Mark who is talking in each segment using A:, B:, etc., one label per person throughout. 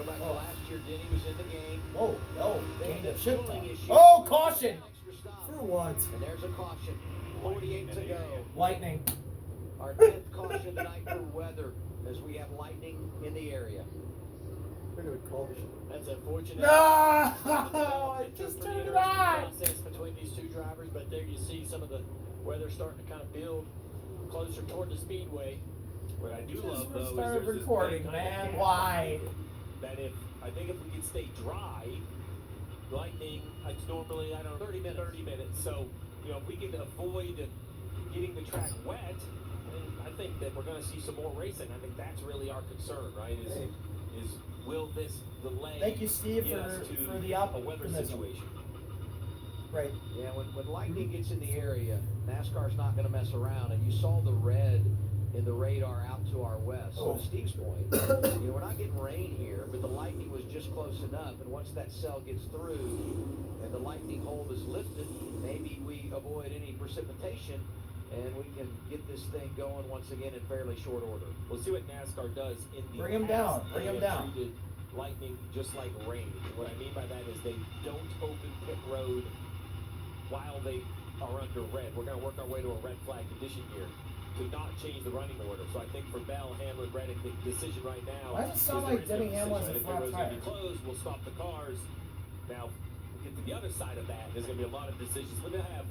A: Go back to last year, Deni was in the game.
B: Oh, no.
A: They
B: Gained a
A: had
B: shit
A: fueling
B: ton.
A: issues.
B: Oh, caution.
A: Extra stop.
B: For what?
A: And there's a caution. 48 to go.
B: Lightning.
A: Our 10th caution tonight for weather as we have lightning in the area.
C: That's unfortunate.
B: No! I just turned it on.
C: Process between these two drivers, but there you see some of the weather starting to kind of build closer toward the speedway.
D: What I do love though is
B: started
D: there's
B: recording,
D: this
B: man. Why?
D: That I think if we can stay dry, lightning, it's normally 30 minutes. So if we can avoid getting the track wet, I think that we're going to see some more racing. I think that's really our concern, right? Is will this delay?
B: Thank you, Steve, for the
D: a weather situation?
B: Right.
A: Yeah, when lightning gets in the area, NASCAR's not going to mess around. And you saw the red in the radar out to our west. So to Steve's point, we're not getting rain here, but the lightning was just close enough. And once that cell gets through and the lightning hold is lifted, maybe we avoid any precipitation and we can get this thing going once again in fairly short order.
D: We'll see what NASCAR does in the
B: Bring him down. Bring him down.
D: Treated lightning just like rain. What I mean by that is they don't open pit road while they are under red. We're going to work our way to a red flag condition here to not change the running order. So I think for Bell, Hamlin, Reddick, the decision right now.
B: Why does it sound like Deni Hamlin's a flat tire?
D: Closed, we'll stop the cars. Now, we get to the other side of that. There's going to be a lot of decisions. We're going to have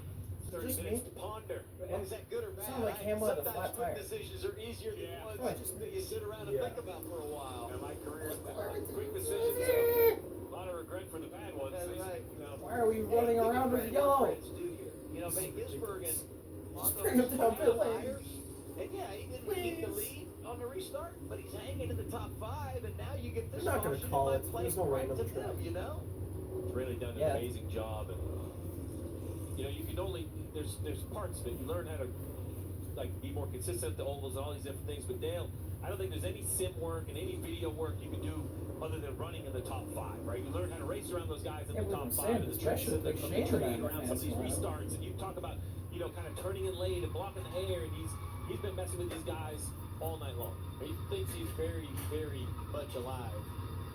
D: 30 minutes to ponder.
A: And is that good or bad?
B: Sound like Hamlin had a flat tire.
A: Decisions are easier than ones that you sit around and think about for a while.
D: In my career, quick decisions. A lot of regret for the bad ones.
A: That's right.
B: Why are we running around with yellow?
A: Van Gisbergen on
B: Bring him down pit lane.
A: tires. And yeah, he didn't keep the lead on the restart, but he's hanging in the top 5, and now you get this.
B: They're not going to call it. There's no rain on the track.
D: It's really done an amazing job, and you can only there's parts of it. You learn how to be more consistent at the ovals and all these different things. But Dale, I don't think there's any sim work and any video work you can do other than running in the top 5, right? You learn how to race around those guys in the top 5 and the tricks of the training around some of these restarts. And you talk about kind of turning in late and blocking the air, and he's been messing with these guys all night long.
C: He thinks he's very, very much alive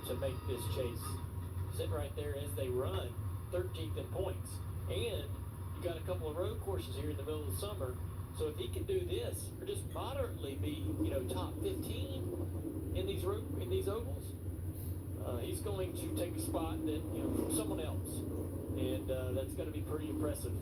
C: to make this chase. Sitting right there as they run, 13th in points. And you got a couple of road courses here in the middle of the summer. So if he can do this, or just moderately be, top 15 in these ovals, he's going to take a spot that, from someone else. And that's going to be pretty impressive.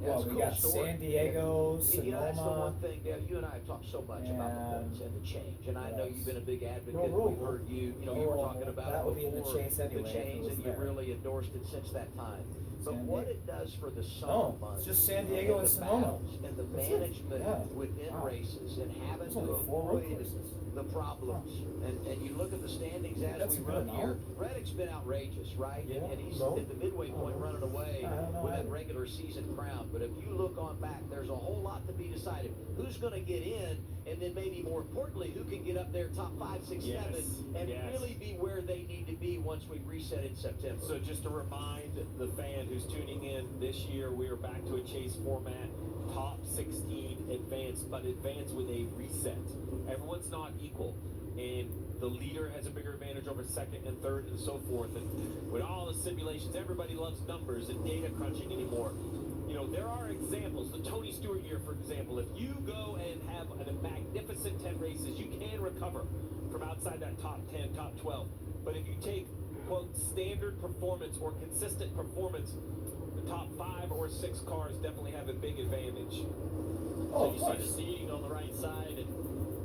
B: Well, we got San Diego, Sonoma.
A: That's the one thing, Dale, you and I have talked so much about the points and the change. And I know you've been a big advocate. We've heard you, you were talking about
B: that
A: it
B: would be in the
A: before
B: chase anyway,
A: the change, and you've really endorsed it since that time. But what it does for the summer months,
B: it's just San Diego and Sonoma,
A: and the management within races, and having to avoid the problems. And you look at the standings as we run here. Reddick's been outrageous, right? And he's at the midway point running away with that regular season crown. But if you look on back, there's a whole lot to be decided. Who's going to get in, and then maybe more importantly, who can get up there top 5, 6, 7, and really be where they need to be once we reset in September.
D: So just to remind the fan who's tuning in, this year we are back to a chase format, top 16 advanced, but advanced with a reset. Everyone's not equal, and the leader has a bigger advantage over second and third and so forth. And with all the simulations, everybody loves numbers and data crunching anymore. There are examples. The Tony Stewart year, for example, if you go and have a magnificent 10 races, you can recover from outside that top 10, top 12. But if you take, quote, standard performance or consistent performance, the top 5 or 6 cars definitely have a big advantage.
C: So you see the seating on the right side, and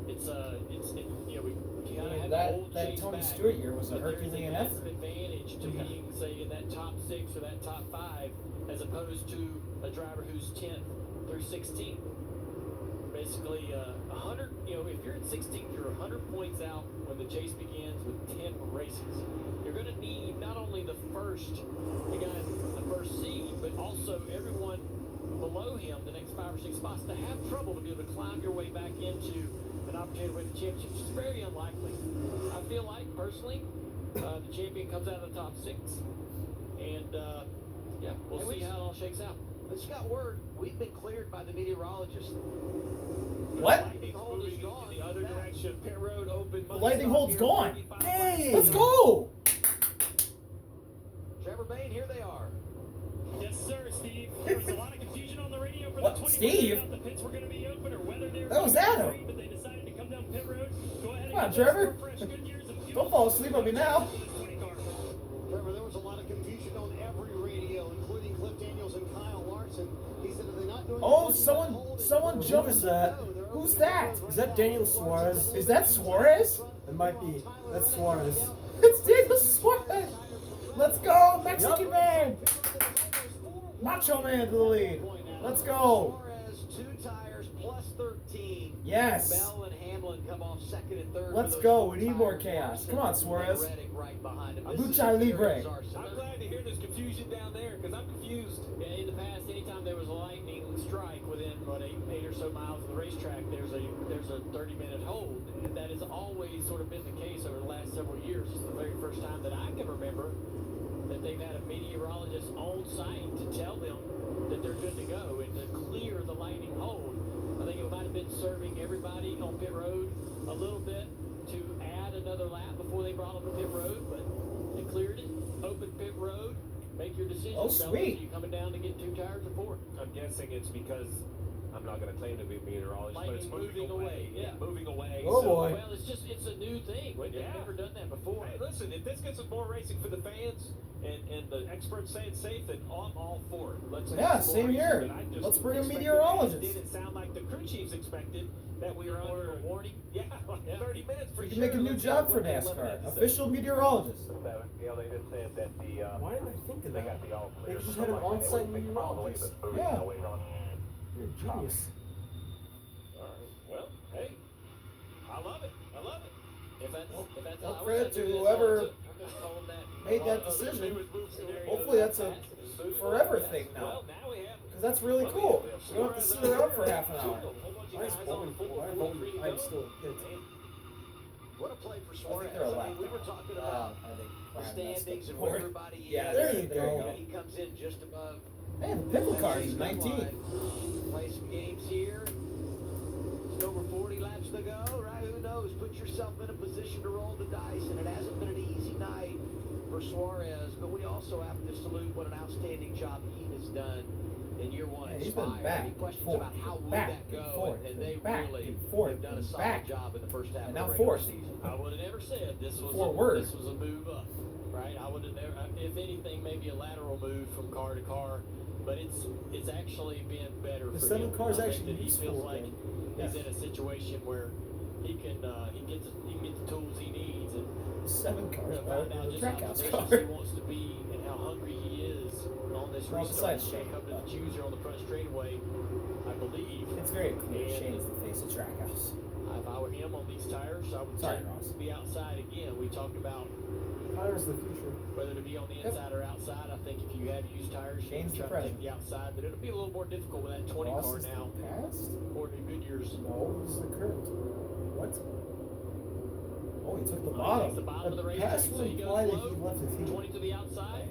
C: we kind of have the old
B: that
C: chase
B: Tony
C: back,
B: Stewart year was a
C: but there's
B: Herculean
C: a
B: effort.
C: massive advantage to being, say, in that top 6 or that top 5, as opposed to a driver who's 10th through 16th. Basically, 100. If you're at 16th, you're 100 points out when the chase begins with 10 races. You're going to need not only the first seed, but also everyone below him, the next 5 or 6 spots, to have trouble to be able to climb your way back into an opportunity to win the championship, which is very unlikely. I feel like, personally, the champion comes out of the top 6. And, we'll see how it all shakes out.
A: Let's got word. We've been cleared by the meteorologist.
B: What?
A: Lightning hold is be gone.
D: In the other direction, pit road open.
B: The lightning hold's gone.
E: Hey.
B: Let's go.
A: Trevor Bayne, here they are.
C: Yes, sir, Steve. There was a lot of confusion on the radio for
B: What,
C: the 20
B: Steve?
C: Thought the pits were going to be open or whether they were
B: That was
C: gonna be
B: Adam.
C: free, but they decided to come down pit road. Go ahead
B: Come on,
C: and get
B: Trevor.
C: those four fresh good years of fuel.
B: Don't fall asleep on me now.
C: For this 20 car.
F: Trevor, there was a lot of confusion on every radio, including Cliff Daniels and Kyle Larson. He said that they're not doing.
B: Oh, someone jumped.
E: Who's that?
B: Who's that?
E: Is that Daniel Suarez?
B: Is that Suarez?
E: It might be. That's Suarez.
B: It's Daniel Suarez. Let's go, Mexican man. Macho man to the lead. Let's go.
A: Suarez, 2 tires plus 13.
B: Yes.
A: Bell and Hamlin come off second and third.
B: Let's
A: for those
B: go.
A: 4
B: We need more
A: tires.
B: chaos. Come on, Suarez.
A: And Reddick right behind him. This
B: Lucha
A: is a
B: Libre.
A: very bizarre
D: I'm glad to hear there's confusion down there because I'm confused.
C: Yeah, in the past, anytime there was a lightning strike within what 8 or so miles of the racetrack, there's a 30-minute hold. And that has always sort of been the case over the last several years. It's the very first time that I can remember that they've had a meteorologist on site to tell them that they're good to go and to clear the lightning hold. I think it might have been serving everybody on pit road a little bit to add another lap before they brought them to pit road, but they cleared it. Open pit road. Make your decision.
B: Oh,
C: fellas.
B: sweet.
C: You coming down to get 2 tires or 4?
D: I'm guessing it's because I'm not going to claim to be a meteorologist, but it's
C: Lightning
D: moving away.
C: Yeah.
D: Moving away.
E: Oh,
D: so-
E: boy.
C: Well, it's a new thing. They've
D: Yeah.
C: never done that before.
D: Hey, listen, if this gets us more racing for the fans and the experts say it's safe, then I'm all for it. Let's
B: Yeah,
D: have some more
B: same
D: racing,
B: here.
D: but I just
B: Let's bring a
D: expected
B: meteorologist.
D: It didn't sound like the crew chiefs expected that we were under a warning. Yeah, like 30 minutes for
B: We
D: sure.
B: can make a new
D: Let's
B: job
D: see
B: for
D: what they have
B: NASCAR.
D: to say.
B: Official meteorologist.
G: Yeah, they just said that the
E: Why did I think of
G: they
E: that?
G: got the all
E: They
G: clear.
E: just had an on-site meteorologist.
B: Yeah.
E: You're a genius.
D: All right. Well, hey, I love it. I love it.
C: If that's
B: Well,
C: I
B: credit
C: wish I
B: to
C: knew that's
B: whoever
C: how it took. I could've told them that.
B: made that
C: Well,
B: decision.
C: there was move scenarios
B: Hopefully that's a
C: like that. It was moving
B: forever
C: like that.
B: thing now.
D: Well, now we have.
B: Because that's really cool. You don't have to sit around for half an hour.
E: Why is Bowman? Why Bowman? I'm still a kid.
A: What a play for
B: I
A: Suarez.
B: think they're a
A: I
B: lap
A: mean, we were
B: down.
A: talking about
B: I think
A: the
B: Prime messed
A: standings
B: up
A: and
B: more.
A: where everybody is.
B: Yeah, there you go.
A: He comes in just above.
B: Man, the pickle car is
A: Chase
B: 19.
A: line. Play some games here. It's over 40 laps to go, right? Who knows? Put yourself in a position to roll the dice, and it hasn't been an easy night for Suarez. But we also have to salute what an outstanding job he has done in year 1
B: Yeah,
A: at
B: he's been
A: Spire.
B: back
A: Any
B: and
A: questions
B: forth,
A: about how would
B: back
A: that
B: and
A: go?
B: forth,
A: And they
B: back
A: really
B: and forth,
A: have done a
B: and
A: solid
B: back.
A: job in the first half
B: And
A: of
B: now
A: the regular
B: fourth.
A: season.
C: I would have never said this was
B: Forward.
C: this was a move up, right? I would have never, if anything, maybe a lateral move from car to car, but it's actually been better
E: The
C: for
E: 7
C: him.
E: cars
C: I think
E: actually
C: that he
E: useful
C: feels
E: with
C: like
E: him.
C: he's in a situation where he can get the tools he needs and
B: 7 cars
C: to
B: better
C: find
B: than
C: out
B: the
C: just
B: track
C: how
B: house
C: ambitious
B: car.
C: he wants to be and how hungry he is on this
B: Well,
C: restart.
B: besides
C: He's gonna
B: Shane,
C: come to the
B: but-
C: chooser on the front straightaway, I believe.
B: It's very clear
C: And
B: Shane's the face of track house.
C: If I were him on these tires, I would
B: Sorry,
C: say
B: Ross.
C: be outside again. We talked about
E: Tires the future.
C: whether to be on the
B: Yep.
C: inside or outside. I think if you have used tires, you
B: Shane's
C: can
B: the
C: try to take
B: president.
C: the outside, but it'll be a little more difficult with that 20
B: Ross
C: car
B: is
C: now,
B: the past?
C: according to Goodyear's.
E: No, this is the current.
B: What? Oh, he took the
C: Takes
B: bottom.
C: the bottom of the
E: The
C: racetrack,
E: past
C: so
E: would
C: he goes
E: imply that
C: low,
E: he left his heat.
C: 20 to the outside.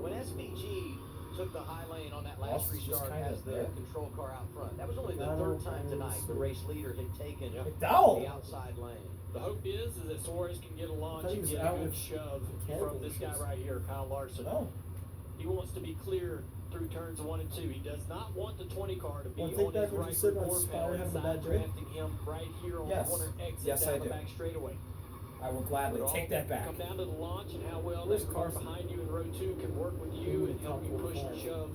A: When SVG took the high lane on that
B: Ross
A: last
B: is just
A: restart
B: kind
A: as
B: of
A: the
B: there.
A: control car out front, that was only the
E: No,
A: third time
E: no,
A: tonight the
E: it's-
A: race leader had taken
B: McDowell.
A: the outside lane.
C: The hope is that Suarez can get a launch
E: thought he
C: and
E: was
C: get
E: out
C: a good
E: with
C: shove
E: mechanical
C: from this guy
E: issues.
C: right here, Kyle Larson.
B: No.
C: He wants to be clear through turns 1 and 2. He does not want the 20 car to be
E: Well,
C: on
E: take back
C: his
E: what you
C: right
E: said
C: rear
E: about
C: door
E: Spire
C: panel
E: having a
C: inside,
E: bad day.
C: drafting him right here on
B: Yes.
C: the corner exit
B: Yes,
C: down
B: I
C: the
B: do.
C: back straightaway.
B: I will gladly
C: It all
B: take that back.
C: Come down to the launch and how well
E: Where's
C: that car
E: Carson?
C: behind you in row 2 can work with you and help you push and shove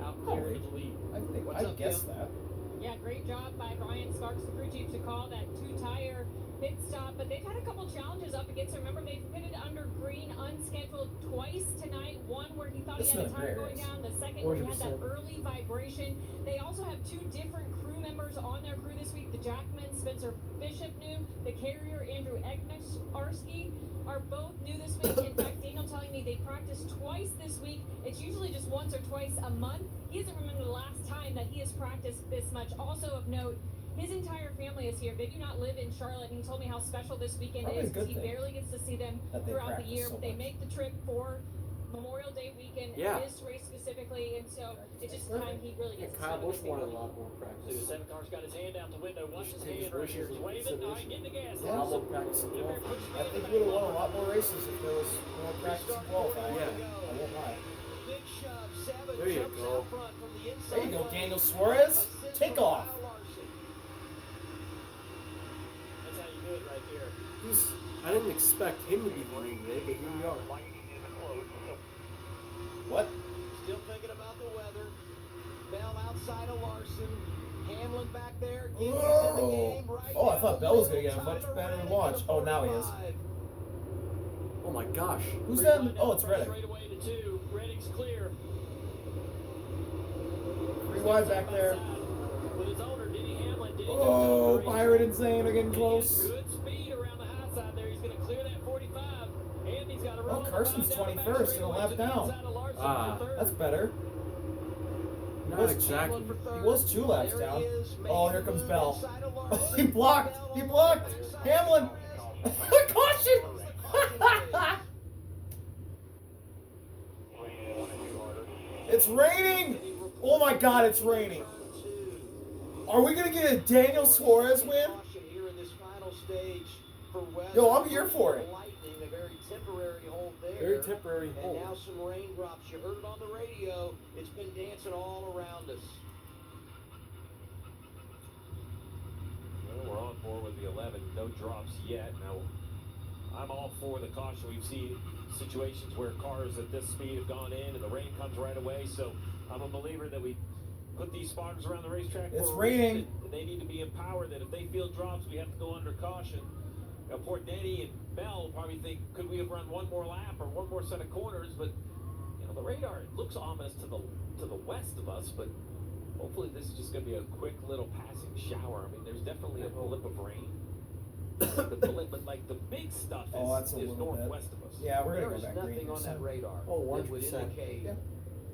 C: out clear
B: Probably.
C: to the lead.
B: I think
A: What's
B: I
A: up,
B: guess
A: Kim?
B: that.
H: Yeah, great job by Brian Sparks, the crew chief, to call that 2-tire pit stop. But they've had a couple challenges up against. Remember, they pitted under green unscheduled twice tonight. One where he thought
B: This
H: he had
B: has
H: a
B: been a
H: tire
B: great
H: going
B: race.
H: down. The second where he had that
E: 100%.
H: early vibration. They also have 2 different crew members on their crew this week. The Jackman, Spencer Bishop new. The carrier, Andrew Egnosarski, are both new this week. In fact, Daniel telling me they practiced twice this week. It's usually just once or twice a month. He doesn't remember the last time that he has practiced this much. Also of note, his entire family is here. They do not live in Charlotte, and he told me how special this weekend
B: Probably a
H: is because
B: good
H: he
B: thing
H: barely gets to see them
B: that they
H: throughout the
B: practice
H: year.
B: so
H: But they
B: much.
H: make the trip for Memorial Day weekend,
E: Yeah.
H: this race specifically, and so it's just time he really
E: Yeah,
H: gets his
E: Kyle
H: time
E: Busch
H: to
E: wanted a
H: take
E: lot more
C: See,
E: practice.
C: the 7 car's got his hand out the window. Watch his
E: Take his
C: hand right here.
E: wishes
C: He's
E: into
C: waving. All right,
E: consideration.
C: getting the gas.
E: A lot more practice in
C: Get there,
E: qualifying.
C: push
B: I
C: me
B: think
C: in
B: we
C: the
B: would have
C: back.
B: won a lot more races if there was more practice in qualifying.
E: Yeah.
B: I won't lie.
A: Big shove, Seven
E: There you
A: jumps
E: go.
A: out front from the inside
B: There you go,
A: lane.
B: Daniel Suarez.
A: Assist
B: Take
A: from
B: off.
A: Kyle Larson.
C: That's how you do it right there.
E: I didn't expect him to be winning today, but here we are.
B: What?
A: Still thinking about the weather. Bell outside of Larson. Hamlin back there. He's in the game right
B: Oh, I
A: now.
B: thought Bell was gonna get a
A: Trying
B: much
A: to
B: better
A: run
B: launch.
A: into
B: Oh, now he is.
A: 45.
E: Oh my gosh.
B: Who's
C: Three
B: that?
C: wide
B: Oh,
C: down
B: it's
C: the first
B: Reddick.
C: straightaway to 2. Redding's clear.
B: 3 wide back there.
C: With his owner, Denny Hamlin. Denny
B: Oh,
C: jumps out.
B: Byron and Zane are getting
C: He has
B: close.
C: good speed around the high side there. He's going to clear that 45. And he's got a run.
B: Oh, Carson's 21st and a lap down.
E: Ah,
B: That's better.
E: Not
B: Was
E: exactly.
A: Hamlin for third.
B: He was 2 laps
A: There
B: down.
A: he is,
B: Oh,
A: making
B: here
A: the
B: comes
A: move
B: Bell.
A: inside of
B: Oh,
A: Larson.
B: he blocked.
A: Bell
B: He
A: on the
B: blocked.
A: backside.
B: Hamlin. Caution. It's raining. Oh my God, it's raining. Are we gonna get a Daniel Suarez win?
A: Here in this final stage for weather.
B: Yo, I'm here for it.
A: Lightning, a very temporary hold there.
E: Very temporary
A: And
E: hold.
A: now some raindrops. You heard it on the radio. It's been dancing all around us.
D: Well, we're on board with the 11. No drops yet. Now, I'm all for the caution. We've seen situations where cars at this speed have gone in and the rain comes right away. So I'm a believer that we put these spotters around the racetrack.
B: It's
D: for a
B: raining.
D: reason. They need to be empowered that if they feel drops, we have to go under caution. Now, poor Deni and Bell probably think, could we have run one more lap or one more set of corners? But you know, the radar, it looks ominous to the west of us, but hopefully this is just going to be a quick little passing shower. I mean, there's definitely a blip of rain. The blip, but like the big stuff is,
B: Oh, that's a
D: is
B: little bit.
D: northwest of us.
B: Yeah, we're
A: There
B: gonna
A: is
B: go back green.
A: nothing on that radar
E: Oh,
A: that would
E: 100%.
A: indicate
B: Yeah.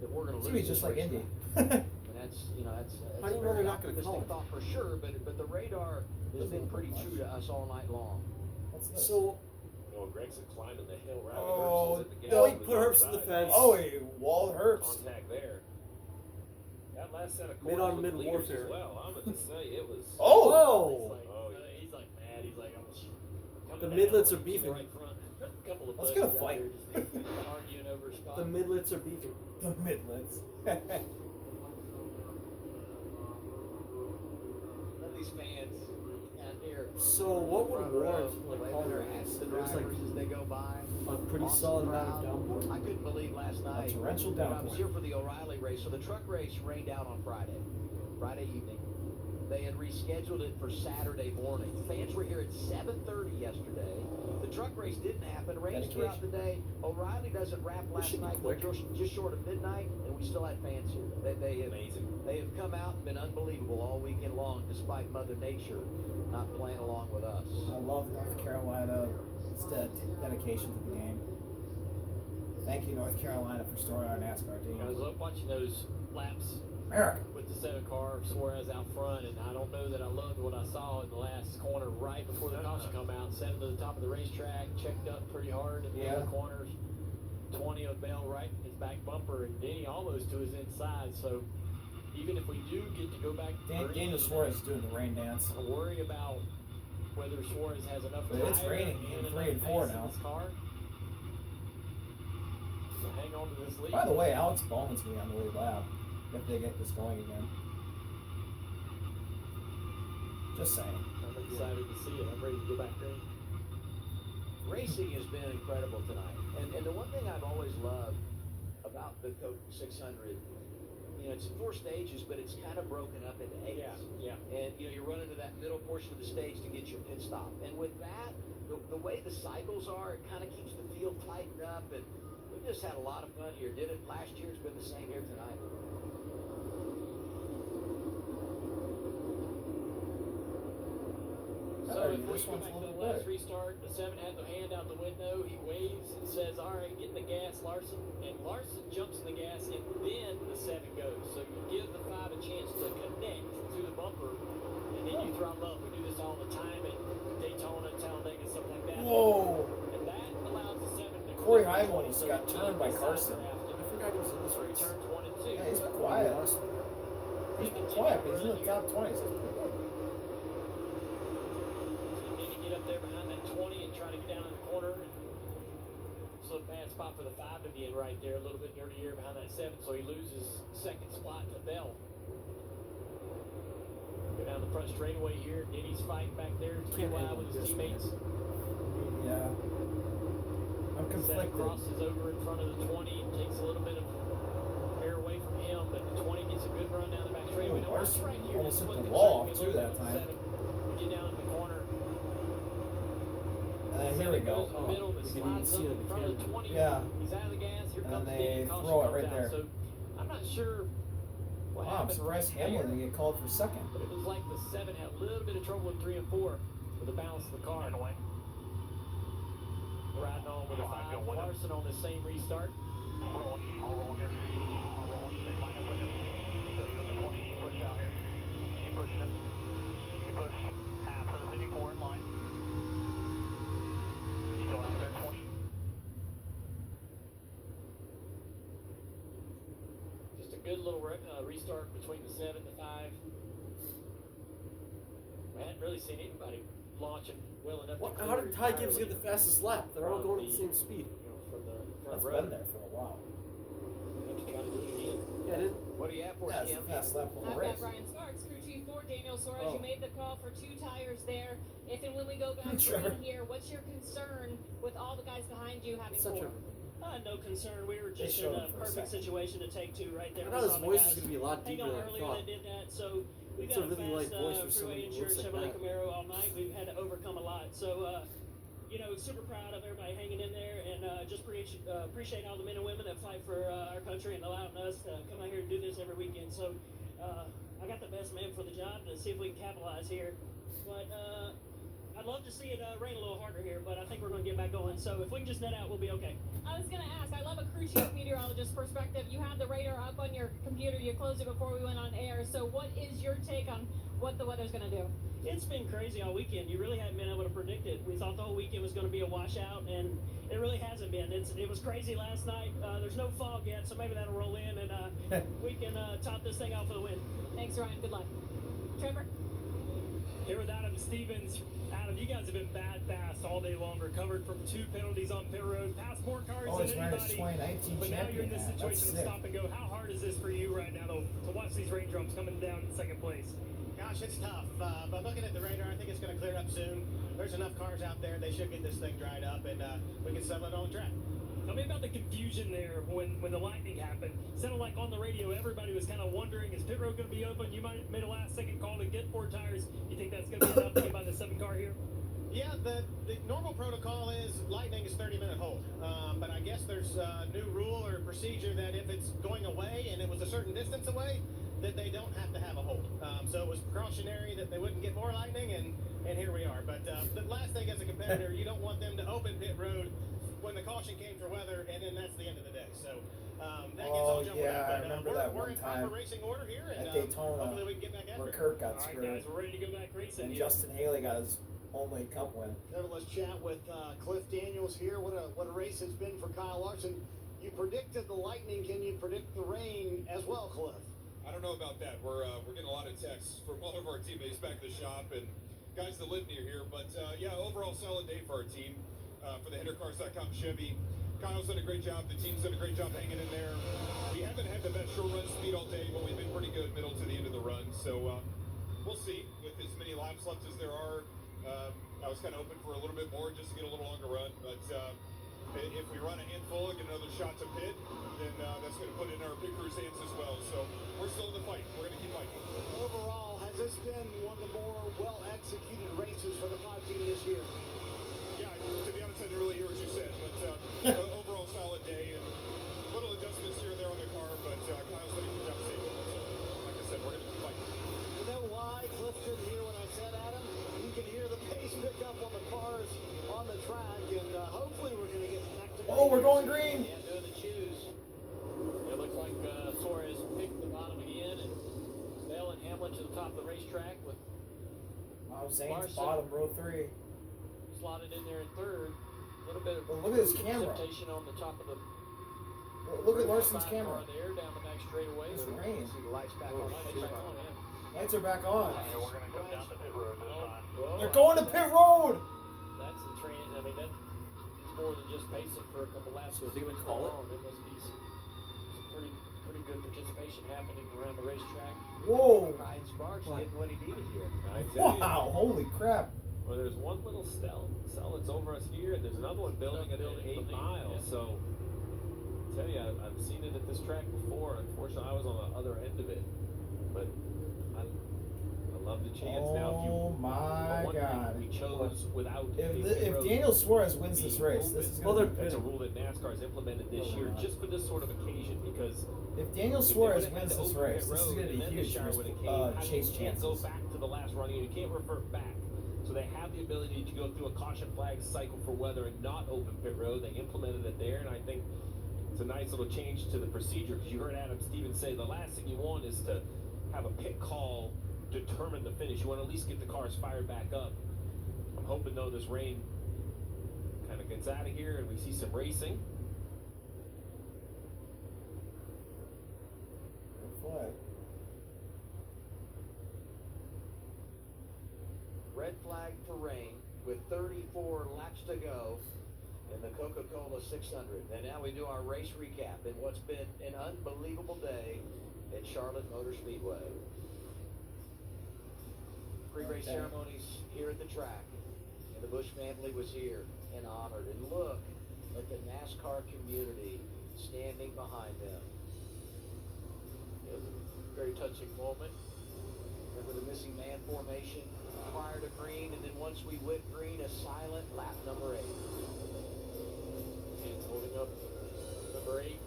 A: that we're going to
B: It's
A: lose.
B: gonna be just
A: this
B: like Indy.
A: racetrack. And that's, you know, that's
E: How do you
A: a
E: know
A: very
E: they're not gonna call
A: optimistic
E: it?
A: thought for sure, but the radar has been pretty true to us all night long.
B: What's this?
E: So,
D: You know, Gregson climbing the hill right.
B: Oh,
D: Herbst is at the
E: no,
D: gap
E: he
D: with
E: put Herbst in the
D: outside.
E: fence.
B: Oh, he walled Herbst.
D: Contact there. That last set of
E: Mid
D: corners
E: on
D: with
E: mid
D: leaders
E: warfare.
D: as well. I'm going to say it was.
B: Oh!
C: He's like mad. He's like, I'm
E: The midlets are beefing.
C: right front. A couple of
B: Let's
C: buddies
B: get a
C: out
B: fight.
C: there just arguing over a spot.
E: the midlets are beefing.
B: The midlets.
A: None of these fans out here.
E: So, what would
A: front row,
E: warrant like
A: waving
E: calling
A: their
E: a
A: hats
E: race?
A: to
E: There's like
A: drivers as they go by.
E: a pretty
A: Awesome
E: solid amount of
A: crowd.
E: downpour.
A: I couldn't believe last night.
B: torrential
A: when I
B: downpour.
A: was here for the O'Reilly race. So the truck race rained out on Friday evening. They had rescheduled it for Saturday morning. Fans were here at 7:30 yesterday. The truck race didn't happen. Rained throughout the day. O'Reilly doesn't wrap last
E: should be
A: night,
E: quick.
A: just short of midnight, and we still had fans here. They have
D: Amazing.
A: They have come out and been unbelievable all weekend long, despite Mother Nature not playing along with us.
B: I love North Carolina's dedication to the game. Thank you, North Carolina, for storing our NASCAR team.
C: I was up watching those laps
B: America.
C: with the 7 car, Suarez out front, and I don't know that I loved what I saw in the last corner right before the caution come out. 7 to the top of the racetrack, checked up pretty hard in the
B: Yeah.
C: other corners. 20 of Bell right in his back bumper, and Denny almost to his inside. So even if we do get to go back to green,
B: Daniel Suarez is doing the rain dance.
C: I worry about whether Suarez has enough
B: But it's
C: tire
B: raining in
C: enough
B: 3 and 4
C: pace in
B: now.
C: this car. So hang on to this lead.
B: By the way, Alex Bowman's going to be on the lead lap if they get this going again. Just saying.
C: I'm excited to see it. I'm ready to go back green.
A: Racing has been incredible tonight. And the one thing I've always loved about the Coke 600, you know, it's 4 stages, but it's kind of broken up into 8.
C: Yeah.
A: And, you know, you're running to that middle portion of the stage to get your pit stop. And with that, the way the cycles are, it kind of keeps the field tightened up. And we just had a lot of fun here. Did it last year. It's been the same here tonight.
C: So
B: Alright,
C: if we
B: this
C: go
B: one's
C: back
B: a
C: to the
B: little
C: last
B: better.
C: restart, the 7 had the hand out the window. He waves and says, all right, get in the gas, Larson. And Larson jumps in the gas, and then the 7 goes. So you give the 5 a chance to connect to the bumper, and then you throttle up. We do this all the time at Daytona, Talladega, stuff like that.
B: Whoa!
C: And that allows the 7 to
B: Corey
C: click
B: rival when he got turned by Carson.
E: I forgot he was in this race.
C: Turns 1 and 2.
B: Yeah, he's been quiet. He's been quiet, but he's in the top 20. So it's pretty good.
C: You need to get up there behind that 20 and try to get down in the corner. It's a bad spot for the 5 to be in right there, a little bit dirtier behind that 7, so he loses second spot to Bell. Go down the front straightaway here. Denny's fighting back there, 3 wide with his teammates.
B: Yeah. I'm
C: Seven
B: conflicted.
C: crosses over in front of the 20, takes a little bit of air away from him, but the 20 gets a good run down the back straightaway. Now,
B: Larson
C: right here,
B: almost
C: this is
B: hit
C: what
B: the
C: concerns
B: wall,
C: me a
B: too,
C: little
B: that
C: bit
B: time.
C: with 7. We get down in the corner.
B: Here we go.
C: Goes in the middle, but
E: you can even
C: slides
E: see
C: up
E: it on
C: in
E: the
C: front of the
E: camera.
C: 20.
B: Yeah.
C: He's out of the gas. Here
B: And
C: comes
B: they
C: Deni. Caution
B: throw it
C: comes
B: right
C: out.
B: there.
C: So I'm not sure what
B: Wow, I'm
C: happened
B: surprised
C: right
B: Hamlin
C: there,
B: didn't get called for second.
C: but it was like the 7 had a little bit of trouble in 3 and 4 with the balance of the car. Riding on with a 5. Larson on the same restart. Just a good little restart between the 7 and the 5. I hadn't really seen anybody launching well enough.
E: What?
C: to
E: How
C: clear
E: did Ty Gibbs
C: entirely,
E: get the fastest lap? They're all going at the same speed.
C: from the
B: That's
C: front row.
B: been there for a while.
C: Have to try to do it again.
E: Yeah, didn't.
A: What do you have for
B: Yeah,
A: us,
B: it's the
A: Kim?
B: fast lap of the
H: I've
B: race.
H: got Ryan Starks, crew chief for Daniel Suarez.
B: Oh.
H: You made the call for 2 tires there. If and when we go back
B: Sure.
H: in here, what's your concern with all the guys behind you having
E: Such
H: 4?
C: No concern. We were
B: They
C: just
B: showed
C: in a
B: him for a
C: perfect
B: second.
C: situation to take 2 right there.
E: I
C: We
E: thought his
C: saw the
E: voice
C: guys
E: was going to be a lot
C: hang
E: deeper
C: on
E: than I
C: early when
E: thought.
C: they did that. So we've
E: It's
C: got
E: a
C: a
E: really light
C: fast
E: voice for
C: freeway
E: somebody who
C: insurance
E: looks like
C: Chevrolet
E: that.
C: Camaro all night. We've had to overcome a lot. So, super proud of everybody hanging in there, and just appreciate all the men and women that fight for our country and allowing us to come out here and do this every weekend. So I got the best man for the job to see if we can capitalize here. But I'd love to see it rain a little harder here, but I think we're going to get back going. So if we can just net out, we'll be okay.
H: I was going to ask, I love a crew chief meteorologist perspective. You have the radar up on your computer. You closed it before we went on air. So what is your take on what the weather's going to do?
C: It's been crazy all weekend. You really haven't been able to predict it. We thought the whole weekend was going to be a washout, and it really hasn't been. It was crazy last night. There's no fog yet, so maybe that'll roll in, and we can top this thing off with a win.
H: Thanks, Ryan. Good luck. Trevor?
C: Here with Adam Stevens. Adam, you guys have been bad fast all day long, recovered from 2 penalties on pit road, passed more cars
B: Oh,
C: than
B: he's wearing his
C: anybody.
B: 2019
C: But now you're in this
B: champion hat. That's
C: situation of
B: sick.
C: stop and go. How hard is this for you right now to watch these raindrops coming down in second place?
F: Gosh, it's tough. But looking at the radar, I think it's going to clear up soon. There's enough cars out there. They should get this thing dried up, and we can settle it on the track.
C: Tell me about the confusion there when the lightning happened. Sounded like on the radio everybody was kind of wondering, is pit road going to be open? You might have made a last-second call to get 4 tires. You think that's going to be enough to get by the 7 car here?
F: Yeah, the normal protocol is lightning is 30-minute hold. But I guess there's a new rule or procedure that if it's going away and it was a certain distance away, that they don't have to have a hold. So it was precautionary that they wouldn't get more lightning, and here we are. But the last thing as a competitor, you don't want them to open pit road when the caution came for weather, and then that's the end of the day. So that gets all jumped
B: yeah,
F: up.
B: I
F: But,
B: remember
F: we're,
B: that
F: we're
B: one
F: in
B: time
F: proper racing order here, and
B: at Daytona,
F: hopefully we can get back after
B: where
F: it.
B: Kurt got
C: All right,
B: screwed,
C: guys, we're ready to go back racing.
B: and
C: here.
B: Justin Haley got his only cup win.
F: Let's chat with Cliff Daniels here. What a race it's been for Kyle Larson. You predicted the lightning. Can you predict the rain as well, Cliff?
I: I don't know about that. We're getting a lot of texts from all of our teammates back at the shop and guys that live near here. But yeah, overall solid day for our team. For the HitterCars.com Chevy, Kyle's done a great job. The team's done a great job hanging in there. We haven't had the best short run speed all day, but we've been pretty good middle to the end of the run. So we'll see. With as many laps left as there are, I was kind of hoping for a little bit more just to get a little longer run. But if we run a handful and get another shot to pit, then that's going to put it in our pit crew's hands as well. So we're still in the fight. We're going to keep fighting.
F: Overall, has this been one of the more well-executed races for the 5 team this year?
I: Yeah, to be honest, I didn't really hear what you said, but overall solid day and little adjustments here and there on the car, but Kyle's done a good job saving it. So, like I said, we're going to keep fighting.
F: You know why Cliff couldn't hear what I said, Adam? You can hear the pace pick up on the cars on the track, and hopefully we're going to get back to
B: Oh, we're going green.
C: Yeah, doing the choose. It looks like Torres picked the bottom again, and Bell and Hamlin to the top of the racetrack with
B: Wow, Zane's
C: Larson
B: bottom, row 3.
C: slotted in there in third. little bit of
B: Well, look at his camera.
C: precipitation on the top of the
B: Look at Larson's
C: car
B: camera.
C: there down the back straightaway.
B: It's rain.
A: See the lights back
C: Oh,
A: on.
C: lights back on, yeah.
B: Lights are back on.
G: Yeah, we're going to come down the pit road this time.
C: Well,
B: They're going to pit road.
C: That's the train. I mean, that's more than just pacing for a couple laps.
E: So is he gonna call it?
C: There must be some pretty good participation happening around the racetrack.
B: Whoa.
A: Ryan Sparks getting what he needed here.
D: I tell you,
B: Wow. Holy crap.
D: well, there's one little cell that's over us here, and there's another one building at 8 miles.
C: Yeah.
D: So, I tell you, I've seen it at this track before. Unfortunately, I was on the other end of it, but I love the chance now.
B: Oh my
D: One thing
B: God.
D: we chose without.
B: If Daniel Suarez wins this race, this is
E: Well,
B: going to
E: they're
B: be
D: That's a
B: good.
D: rule that NASCAR's implemented this year just for this sort of occasion, because
B: If Daniel
D: if they
B: Suarez
D: would've had
B: wins
D: to
B: this
D: open
B: race,
D: pit
B: this is
D: road
B: going to
D: and
B: be
D: then the
B: huge for
D: shower
B: his
D: would've came,
B: Chase
D: you can't go
B: chances.
D: back to the last running. You can't revert back. So they have the ability to go through a caution flag cycle for weather and not open pit road. They implemented it there, and I think it's a nice little change to the procedure, because you heard Adam Stevens say the last thing you want is to have a pit call determine the finish. You want to at least get the cars fired back up. I'm hoping, though, this rain kind of gets out of here and we see some racing.
B: Flag.
A: Red flag for rain with 34 laps to go in the Coca-Cola 600. And now we do our race recap in what's been an unbelievable day at Charlotte Motor Speedway. Pre-race
B: Okay.
A: ceremonies here at the track. And the Busch family was here and honored. And look at the NASCAR community standing behind them. It was a very touching moment. Remember the missing man formation prior to green, and then once we went green, a silent lap number 8.
C: Hands holding up number 8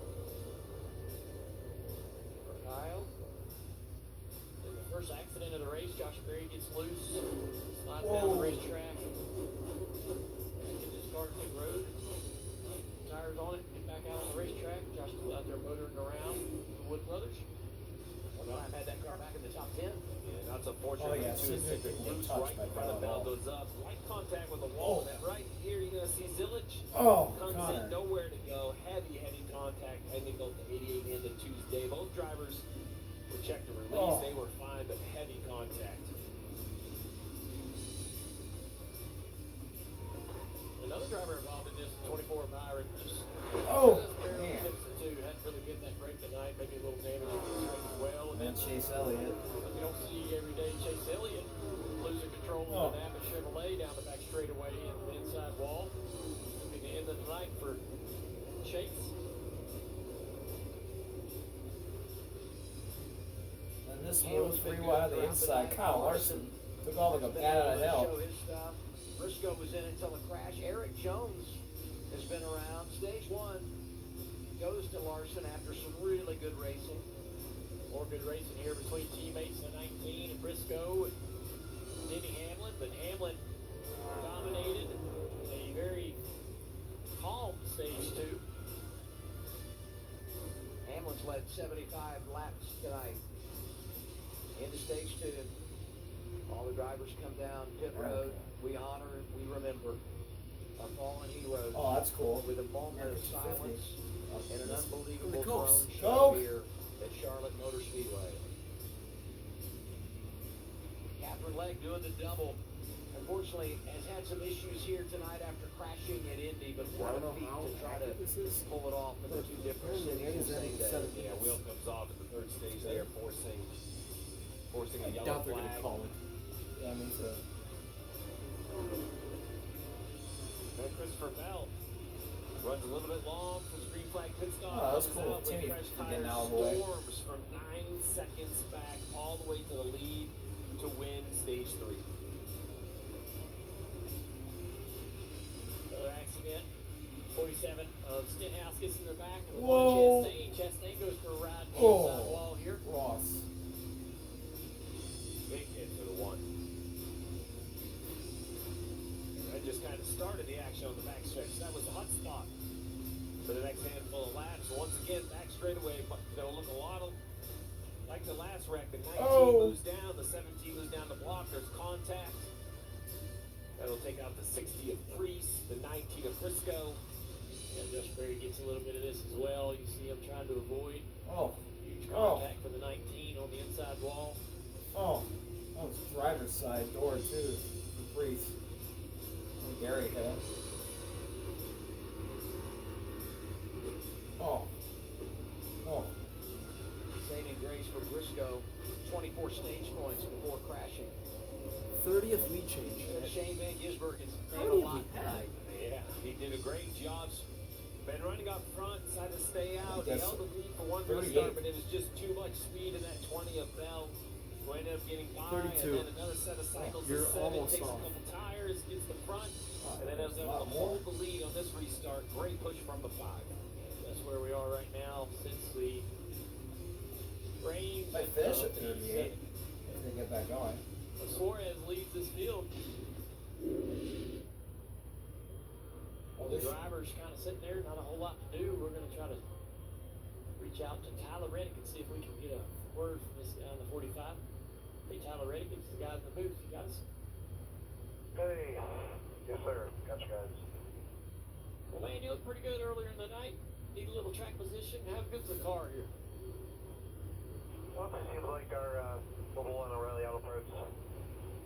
C: for Kyle. In the first accident of the race, Josh Berry gets loose, slides down the racetrack. Get this car to pit road. Tires on it, get back out on the racetrack. Josh is out there motoring around the Wood Brothers.
A: Well, I've had that car back in the top 10.
D: Yeah, that's unfortunate.
B: Oh, yeah,
D: Too,
B: Cedric
D: Cedric
B: didn't get
D: loose
B: touched
D: right
B: by
D: in front of
B: Bell at
D: Bell
B: all.
D: goes up. Light contact with the wall. And then right here, you're going to see Zillage.
B: Oh,
D: Comes
B: Connor.
D: in, nowhere to go. Heavy contact. Heading to 88 into Tuesday. Both drivers were checked and released.
B: Oh.
D: They were fine, but heavy contact.
C: Another driver involved in this, 24 Byron, just
B: Oh,
C: barely
B: man.
C: tips it too. Hadn't really getting that break tonight. Maybe a little damage on the track as well.
B: And then Chase Elliott.
C: You don't see every day Chase Elliott losing control
B: Oh.
C: of the Napa Chevrolet down the back straightaway and the inside wall. It'll be the end of the night for Chase.
B: And this one was 3 wide on the inside. Kyle Larson took all like a bat out of hell.
A: Show his stuff. Briscoe was in until the crash. Eric Jones has been around. Stage 1 goes to Larson after some really good racing.
C: More good racing here between teammates in 19 and Briscoe and Denny Hamlin, but Hamlin dominated a very calm stage 2.
A: Hamlin's led 75 laps tonight. Into stage 2. All the drivers come down pit road. We honor, we remember our fallen heroes
B: Oh, that's cool.
A: with a moment of silence and an unbelievable
E: the Cokes.
A: drone show
B: Coke.
A: here at Charlotte Motor Speedway. Catherine Legg doing the double. Unfortunately, has had some issues here tonight after crashing at Indy, but what
E: I
A: a
E: don't
A: feat
E: know
A: to try
E: how
A: to
E: accurate this is.
A: pull it off in the two different cities the same day.
D: Yeah, wheel comes off at the third stage there, forcing a
E: I
D: yellow
E: doubt they're going to
D: flag.
E: call it.
B: Yeah, I mean, so.
D: And Christopher Bell runs a little bit long for the green flag pit stop.
B: Oh, that's
D: Comes
B: cool.
D: out with
B: Timmy
D: fresh
B: getting
D: tires,
B: out of the way.
D: storms from 9 seconds back all the way to the lead to win stage 3.
C: Another accident. 47 of Stenhouse gets in the back of
B: Whoa.
C: Chastain. Chastain goes for a ride to the
B: Oh.
C: inside wall here.
B: Ross.
D: Big hit for the 1. That just kind of started the action on the backstretch. That was the hot spot for the next handful of laps. Once again, back straightaway, but it'll look a lot of like the last wreck. The 19
B: Oh.
D: moves down, the 17 moves down the block. There's contact. That'll take out the 60 of Priest, the 19 of Frisco.
C: And Josh Berry gets a little bit of this as well. You see him trying to avoid
B: Oh.
C: huge contact for the 19 on the inside wall.
B: Oh. That was driver's side door, too. For Priest. And Gary hit him. Oh. Oh.
A: Saving grace for Briscoe. 24 stage points before crashing.
E: 30th lead change.
A: Shane Van Gisbergen's
E: How
A: made a
E: many have
A: lot
E: we had?
A: tonight.
D: Yeah, he did a great job. Been running up front, decided to stay out. He
B: That's
D: held the lead for one
B: 38.
D: restart, but it was just too much speed in that 20 of Bell. Who ended up getting by,
E: 32.
D: and then another set of cycles.
E: You're
D: to 7,
E: almost
D: takes
E: off.
D: a couple tires, gets the front,
B: Oh,
D: and then ends
B: a
D: up
B: lot
D: to
B: more.
D: hold the lead on this restart. Great push from the 5.
C: That's where we are right now since the range.
B: They finish at 38 if they get back going.
C: Suarez leads this field.
B: Oh,
C: The
B: this
C: driver's kind of sitting there, not a whole lot to do. We're going to try to reach out to Tyler Reddick and see if we can get a word from this guy on the 45. Hey, Tyler Reddick, it's the guy in the booth. You got us?
G: Hey. Yes, sir. Got you guys.
C: Well, man, you looked pretty good earlier in the night. Need a little track position. How good's the car here?
G: Well, it seems like our Mobile One O'Reilly Auto Parts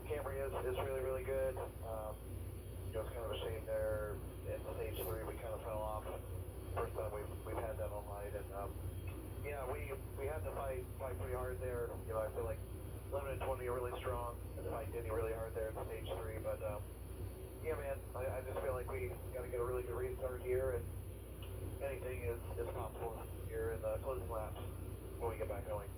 G: Camry is really, really good. It's kind of a shame there in stage 3 we kind of fell off. First time we've had that all night, and yeah, we had to fight pretty hard there. I feel like 11 and 20 are really strong, and then fight Deni really hard there in stage 3. But yeah, man, I just feel like we got to get a really good restart here, and anything is possible here in the closing laps when we get back going.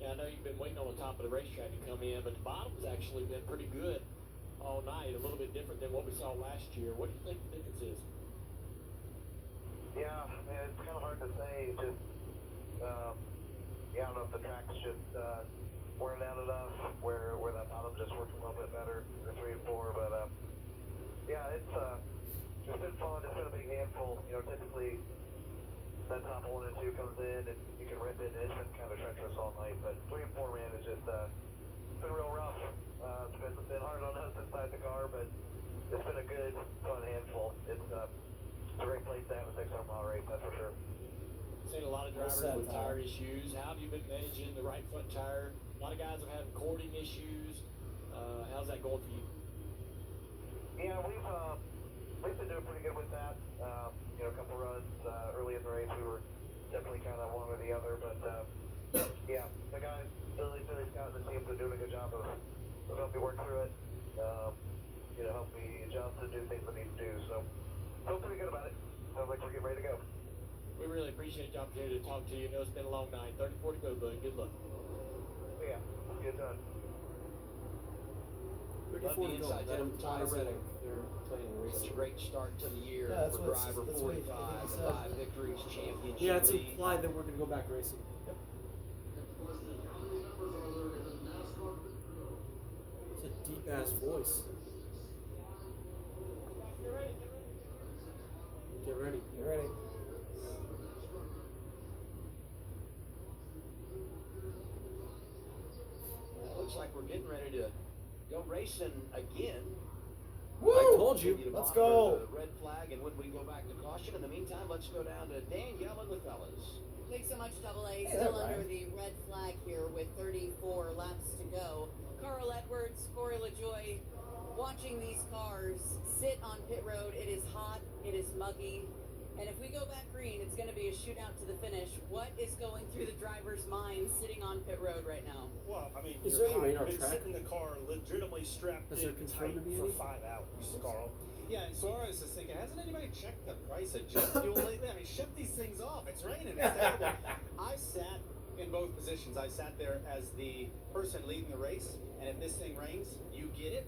C: Yeah, I know you've been waiting on the top of the racetrack to come in, but the bottom's actually been pretty good all night. A little bit different than what we saw last year. What do you think the difference is?
G: Yeah, man, it's kind of hard to say. Just, yeah, I don't know if the track's just wearing out enough where that bottom just works a little bit better in 3 and 4. But yeah, it's been fun. It's been a big handful. Typically that top 1 and 2 comes in and you can rip it, and it's been kind of treacherous all night. But 3 and 4, man, is just it's been real rough. It's been hard on us inside the car, but it's been a good, fun handful. It's a great place to have a 600-mile race, that's for sure.
C: Seen a lot of drivers with tire issues. How have you been managing the right front tire? A lot of guys have had cording issues. How's that going for you?
G: Yeah, we've been doing pretty good with that. A couple runs early in the race, we were definitely kind of one or the other, but yeah, the guys, Billy Scott and the team, are doing a good job of helping me work through it. Help me adjust and do things I need to do. So feel pretty good about it. Sounds like we're getting ready to go.
C: We really appreciate the opportunity to talk to you. I know it's been a long night. 34 to go, bud. Good luck.
G: Yeah, get done.
E: 34 to go.
A: Inside
E: Let him
A: to Tyler Reddick.
E: They're playing a race.
A: Such a great start to the year
B: Yeah, that's
A: for
B: what-
A: driver
B: that's what he-
A: 45,
B: he said.
A: 5 victories, championship
E: Yeah, it's
A: lead.
E: implied that we're going to go back racing. Yep. It's a deep ass voice. Get ready.
B: You ready?
A: Well, looks like we're getting ready to go racing again.
B: Woo!
E: I told you.
A: Get a
B: Let's
A: monitor
B: go.
A: the red flag, and when we go back to caution, in the meantime, let's go down to Danielle and the fellas.
J: Thanks so much, Double A.
B: Hey,
J: Still
B: that
J: under
B: rhymed.
J: the red flag here with 34 laps to go. Carl Edwards, Corey LaJoy, watching these cars sit on pit road. It is hot, it is muggy, and if we go back green, it's going to be a shootout to the finish. What is going through the driver's mind sitting on pit road right now?
K: Well, I mean,
E: Is
K: you're
E: there any rain on
K: been
E: track?
K: sitting in the car legitimately strapped
E: Is
K: in
E: there confirmed
K: tight
E: to be
K: for
E: any?
K: 5 hours, Carl. Yeah, and so I was just thinking, hasn't anybody checked the price of jet fuel lately? I mean, shut these things off. It's raining. It's terrible. I sat in both positions. I sat there as the person leading the race, and if this thing rains, you get it.